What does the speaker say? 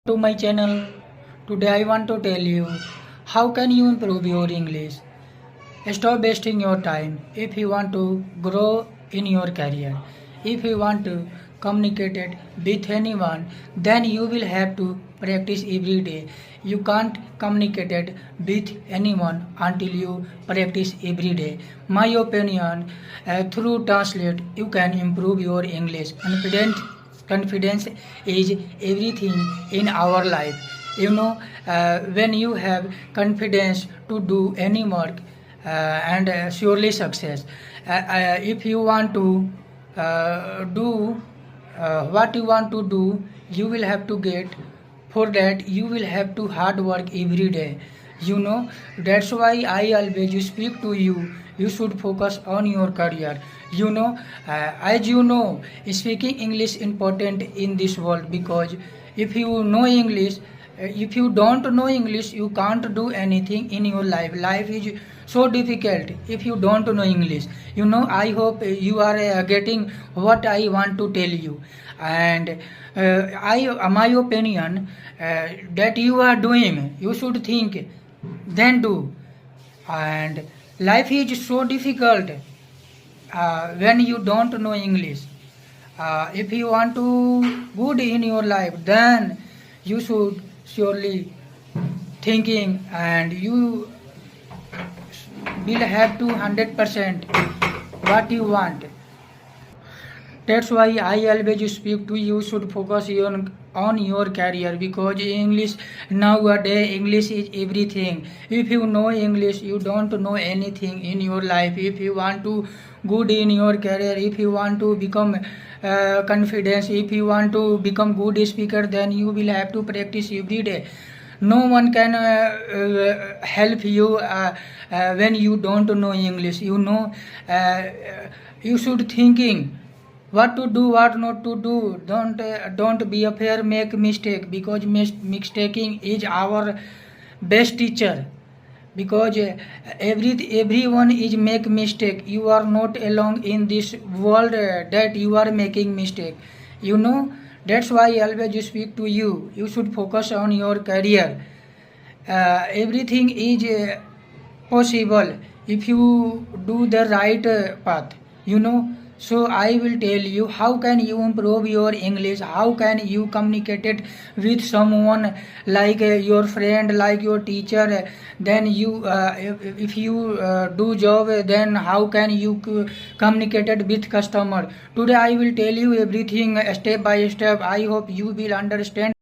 To my channel. Today I want to tell you how can you improve your English. Stop wasting your time. If you want to grow in your career, if you want to communicate it with anyone, then you will have to practice every day. You can't communicate it with anyone until you practice every day. My opinion, through translate you can improve your English. Confidence is everything in our life. When you have confidence to do any work, and surely success. If you want to do what you want to do, you will have to get. For that you will have to hard work every day. That's why I always speak to you. You should focus on your career. As you know, speaking English important in this world, because if you know English, if you don't know English, you can't do anything in your life. Life is so difficult if you don't know English. I hope you are getting what I want to tell you. And my opinion, that you are doing, you should think, then do. And life is so difficult when you don't know English. If you want to good in your life, then you should surely thinking, and you will have to 100% what you want. That's why I always speak to you should focus on your career, because English nowadays, English is everything. If you know English, you don't know anything in your life. If you want to good in your career, if you want to become confidence, if you want to become good speaker, then you will have to practice every day. No one can help you when you don't know English. You should thinking what to do, what not to do. Don't be afraid make mistake, because mistaking is our best teacher. Because everyone is make mistake. You are not alone in this world that you are making mistake. That's why I always speak to you. You should focus on your career. Everything is possible if you do the right path. So I will tell you how can you improve your English, how can you communicate it with someone, like your friend, like your teacher. Then you if you do job, then how can you communicate it with customer. Today I will tell you everything step by step. I hope you will understand.